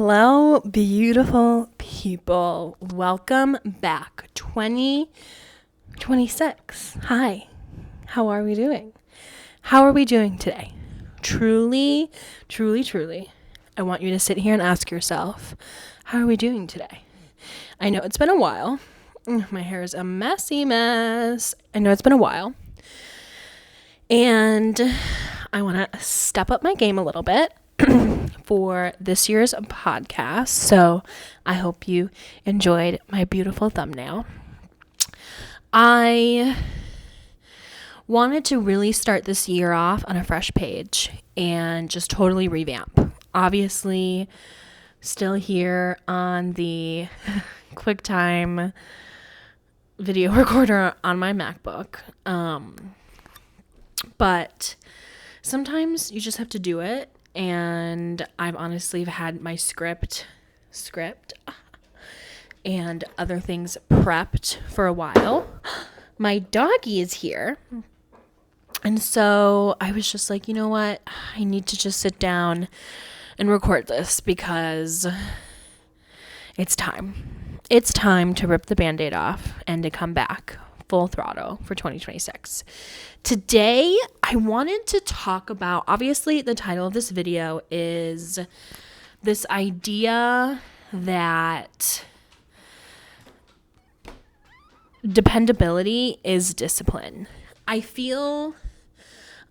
Hello, beautiful people. Welcome back. 2026. Hi. How are we doing? How are we doing today? Truly, I want you to sit here and ask yourself, how are we doing today? I know it's been a while. My hair is a messy mess. I know it's been a while. And I want to step up my game a little bit for this year's podcast. So I hope you enjoyed my beautiful thumbnail. I wanted to really start this year off on a fresh page and just totally revamp. Obviously, still here on the QuickTime video recorder on my MacBook. But sometimes you just have to do it. And I've honestly had my script and other things prepped for a while. My doggy is here. And so I was just like, you know what? I need to just sit down and record this because it's time. It's time to rip the Band-Aid off and to come back full throttle for 2026. Today, I wanted to talk about, obviously the title of this video is this idea that dependability is discipline. I feel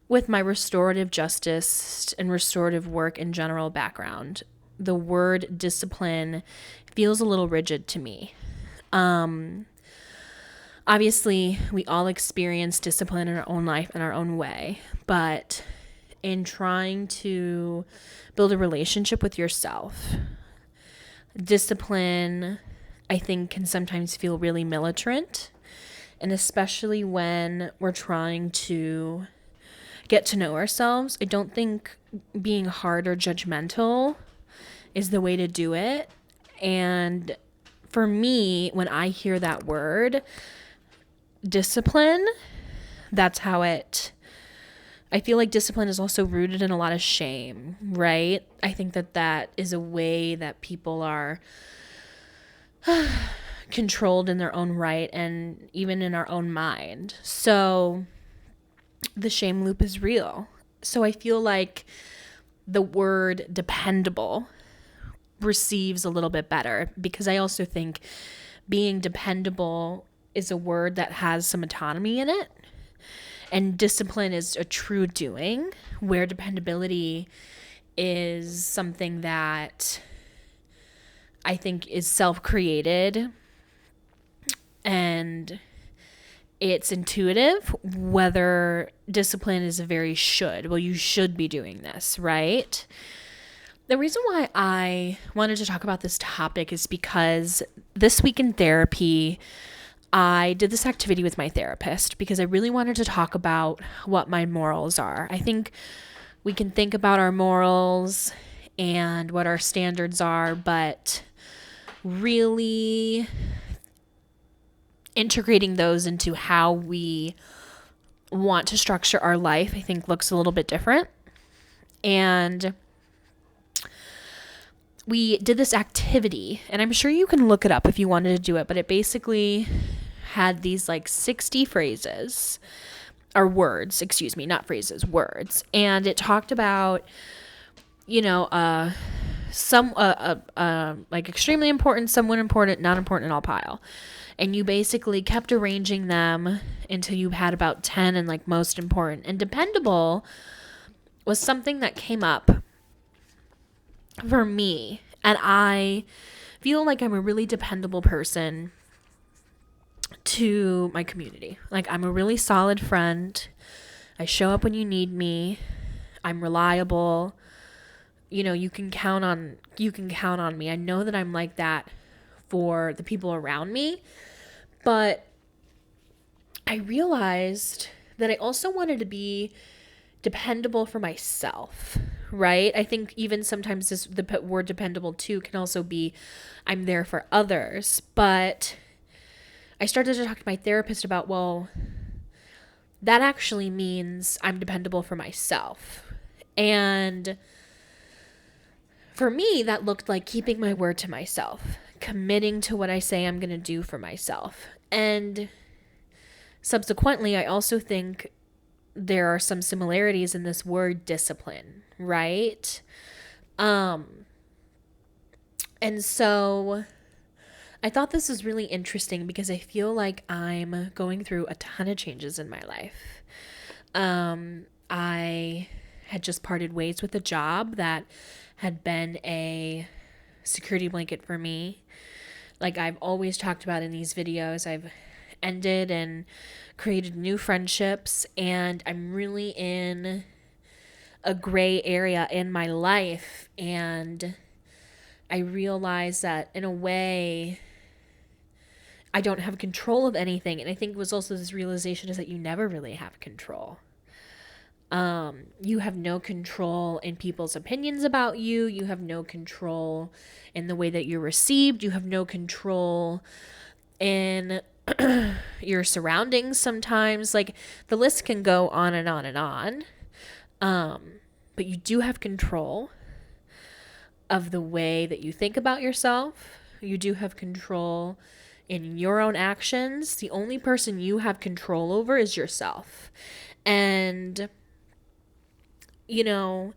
with my restorative justice and restorative work in general background, the word discipline feels a little rigid to me. Obviously, we all experience discipline in our own life in our own way, but in trying to build a relationship with yourself, discipline, I think, can sometimes feel really militant, and especially when we're trying to get to know ourselves. I don't think being hard or judgmental is the way to do it, and for me, when I hear that word, discipline, that's how I feel like discipline is also rooted in a lot of shame, right? I think that is a way that people are controlled in their own right and even in our own mind. So the shame loop is real. So I feel like the word dependable receives a little bit better because I also think being dependable is a word that has some autonomy in it. And discipline is a true doing, where dependability is something that I think is self-created and it's intuitive, whether discipline is a very should. Well, you should be doing this, right? The reason why I wanted to talk about this topic is because this week in therapy, I did this activity with my therapist because I really wanted to talk about what my morals are. I think we can think about our morals and what our standards are, but really integrating those into how we want to structure our life, I think, looks a little bit different. And we did this activity, and I'm sure you can look it up if you wanted to do it, but it basically had these like 60 phrases or words, not phrases, words. And it talked about, some like extremely important, somewhat important, not important, and all pile. And you basically kept arranging them until you had about 10 and like most important. And dependable was something that came up for me. And I feel like I'm a really dependable person to my community. Like, I'm a really solid friend. I show up when you need me. I'm reliable. You can count on me. I know that I'm like that for the people around me. But I realized that I also wanted to be dependable for myself, right? I think even sometimes the word dependable too can also be I'm there for others. But I started to talk to my therapist about, well, that actually means I'm dependable for myself. And for me, that looked like keeping my word to myself, committing to what I say I'm going to do for myself. And subsequently, I also think there are some similarities in this word discipline, right? And so I thought this was really interesting because I feel like I'm going through a ton of changes in my life. I had just parted ways with a job that had been a security blanket for me. Like I've always talked about in these videos, I've ended and created new friendships, and I'm really in a gray area in my life. And I realized that in a way, I don't have control of anything. And I think it was also this realization is that you never really have control. You have no control in people's opinions about you. You have no control in the way that you're received. You have no control in your surroundings sometimes. Like the list can go on and on and on. But you do have control of the way that you think about yourself. You do have control in your own actions. The only person you have control over is yourself. And you know,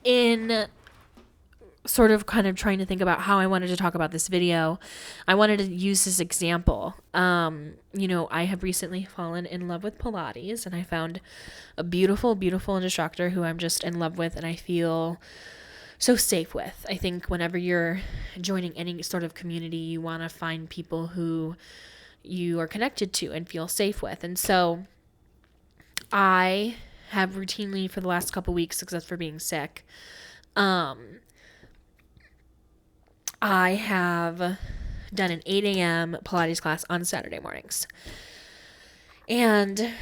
in sort of kind of trying to think about how I wanted to talk about this video, I wanted to use this example. I have recently fallen in love with Pilates, and I found a beautiful, beautiful instructor who I'm just in love with and I feel so safe with. I think whenever you're joining any sort of community, you want to find people who you are connected to and feel safe with. And so I have routinely for the last couple weeks, except for being sick, I have done an 8 a.m. Pilates class on Saturday mornings. And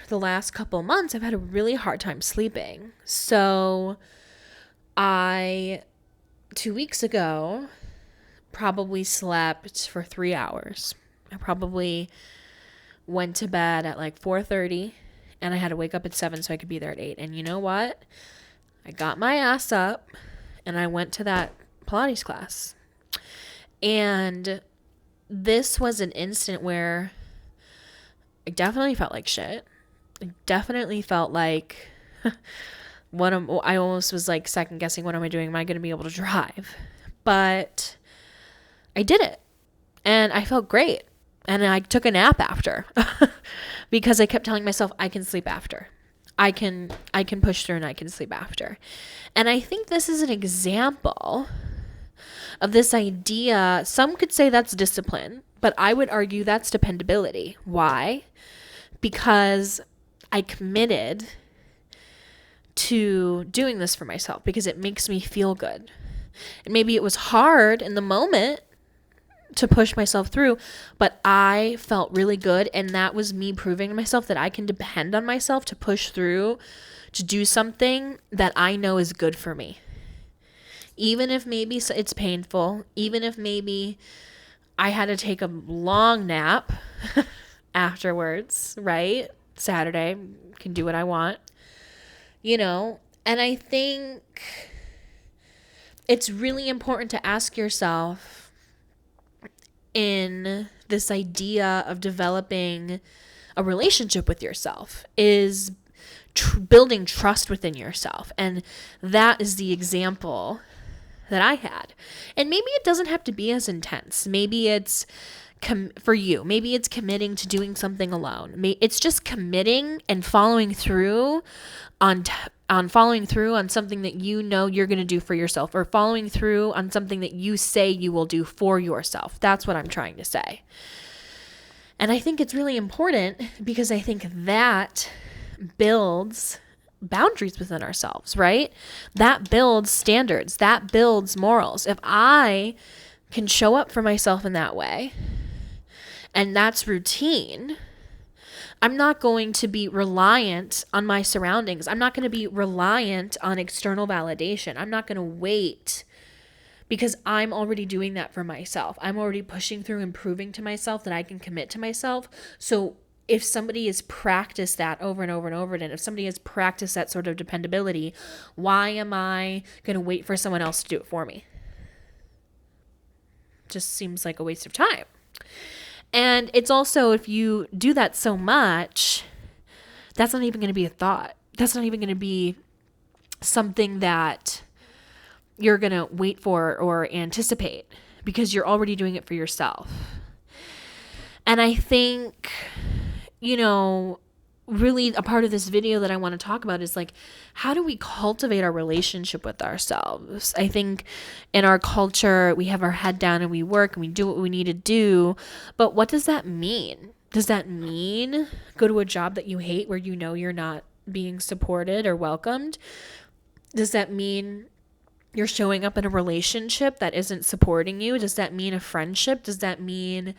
the last couple months, I've had a really hard time sleeping. So 2 weeks ago, probably slept for 3 hours. I probably went to bed at like 4:30. And I had to wake up at 7 so I could be there at 8. And you know what? I got my ass up and I went to that Pilates class. And this was an instant where I definitely felt like shit. I definitely felt like I almost was like second guessing, what am I doing? Am I going to be able to drive? But I did it. And I felt great. And I took a nap after because I kept telling myself I can sleep after. I can push through and I can sleep after. And I think this is an example of this idea. Some could say that's discipline, but I would argue that's dependability. Why? Because I committed to doing this for myself because it makes me feel good. And maybe it was hard in the moment to push myself through, but I felt really good, and that was me proving to myself that I can depend on myself to push through, to do something that I know is good for me. Even if maybe it's painful, even if maybe I had to take a long nap afterwards, right? Saturday, can do what I want, and I think it's really important to ask yourself, in this idea of developing a relationship with yourself, is building trust within yourself. And that is the example that I had. And maybe it doesn't have to be as intense. Maybe it's for you. Maybe it's committing to doing something alone. It's just committing and following through on following through on something that you know you're going to do for yourself, or following through on something that you say you will do for yourself. That's what I'm trying to say. And I think it's really important because I think that builds boundaries within ourselves, right? That builds standards. That builds morals. If I can show up for myself in that way, and that's routine, I'm not going to be reliant on my surroundings. I'm not going to be reliant on external validation. I'm not going to wait because I'm already doing that for myself. I'm already pushing through and proving to myself that I can commit to myself. So if somebody has practiced that over and over and over again, if somebody has practiced that sort of dependability, why am I going to wait for someone else to do it for me? Just seems like a waste of time. And it's also, if you do that so much, that's not even going to be a thought. That's not even going to be something that you're going to wait for or anticipate, because you're already doing it for yourself. And I think, really a part of this video that I want to talk about is like, how do we cultivate our relationship with ourselves? I think in our culture, we have our head down and we work and we do what we need to do. But what does that mean? Does that mean go to a job that you hate where you know you're not being supported or welcomed? Does that mean you're showing up in a relationship that isn't supporting you? Does that mean a friendship? Does that mean,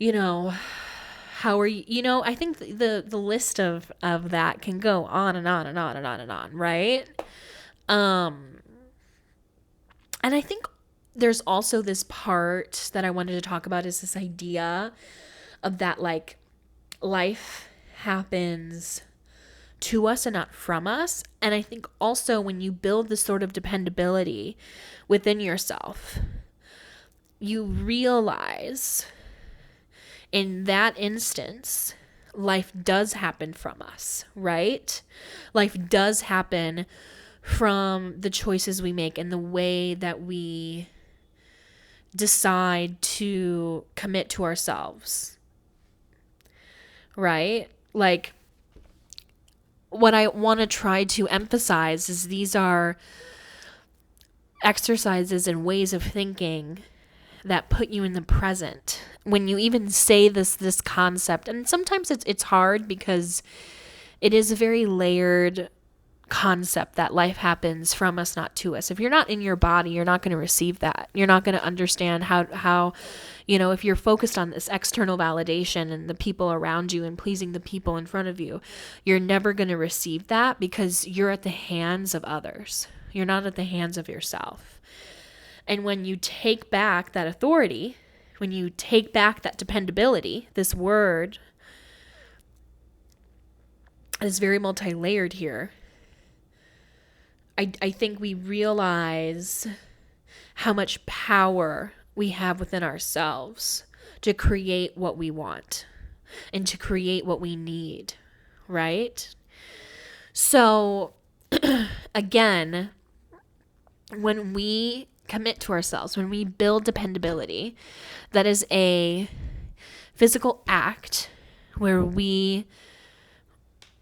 how are you? I think the list of that can go on and on and on and on and on, right? And I think there's also this part that I wanted to talk about, is this idea of that, like, life happens to us and not from us. And I think also when you build this sort of dependability within yourself, you realize in that instance, life does happen from us, right? Life does happen from the choices we make and the way that we decide to commit to ourselves, right? Like, what I want to try to emphasize is these are exercises and ways of thinking that put you in the present. When you even say this concept, and sometimes it's hard because it is a very layered concept that life happens from us, not to us. If you're not in your body, you're not going to receive that. You're not going to understand how if you're focused on this external validation and the people around you and pleasing the people in front of you, you're never going to receive that, because you're at the hands of others. You're not at the hands of yourself. And when you take back that authority, when you take back that dependability, this word is very multi-layered here. I think we realize how much power we have within ourselves to create what we want and to create what we need, right? So, again, when we commit to ourselves, when we build dependability, that is a physical act where we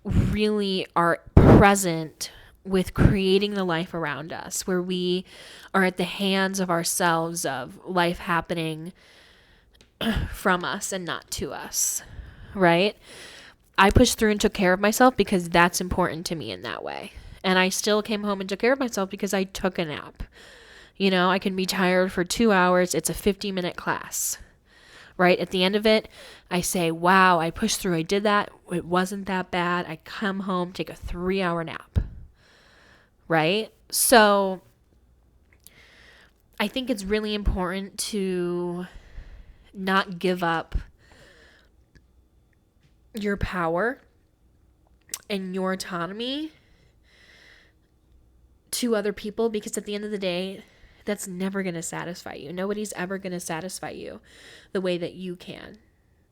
really are present with creating the life around us, where we are at the hands of ourselves, of life happening from us and not to us, right? I pushed through and took care of myself because that's important to me in that way. And I still came home and took care of myself because I took a nap. I can be tired for 2 hours. It's a 50-minute class, right? At the end of it, I say, wow, I pushed through. I did that. It wasn't that bad. I come home, take a 3-hour nap, right? So I think it's really important to not give up your power and your autonomy to other people, because at the end of the day, that's never going to satisfy you. Nobody's ever going to satisfy you the way that you can,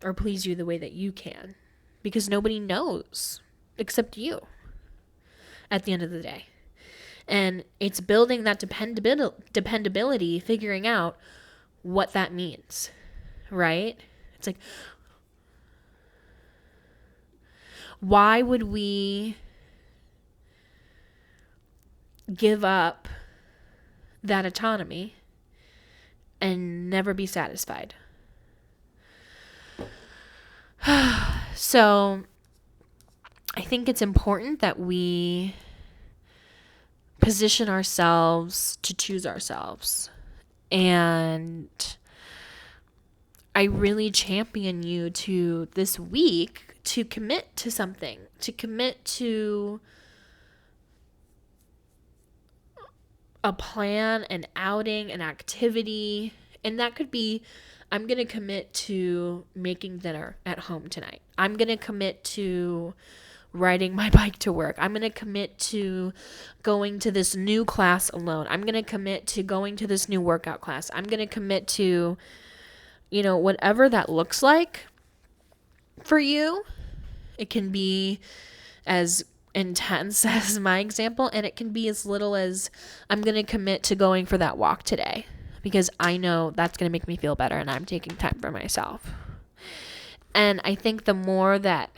or please you the way that you can, because nobody knows except you at the end of the day. And it's building that dependability, figuring out what that means, right? It's like, why would we give up that autonomy and never be satisfied? So I think it's important that we position ourselves to choose ourselves. And I really champion you to, this week, to commit to something, to commit to a plan, an outing, an activity. And that could be I'm going to commit to making dinner at home tonight. I'm going to commit to riding my bike to work. I'm going to commit to going to this new class alone. I'm going to commit to going to this new workout class. I'm going to commit to, whatever that looks like for you. It can be as intense as my example, and it can be as little as I'm going to commit to going for that walk today because I know that's going to make me feel better and I'm taking time for myself. And I think the more that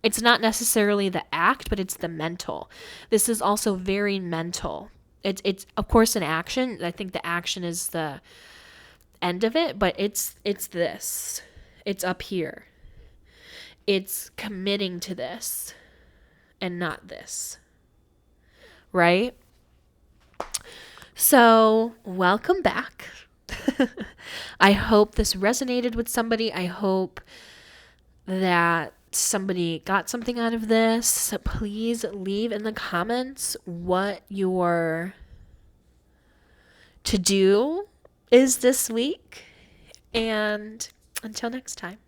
it's not necessarily the act, but it's the mental. This is also very mental. It's of course an action. I think the action is the end of it, but it's this. It's up here. It's committing to this and not this. Right? So, welcome back. I hope this resonated with somebody. I hope that somebody got something out of this. Please leave in the comments what your to do is this week. And until next time.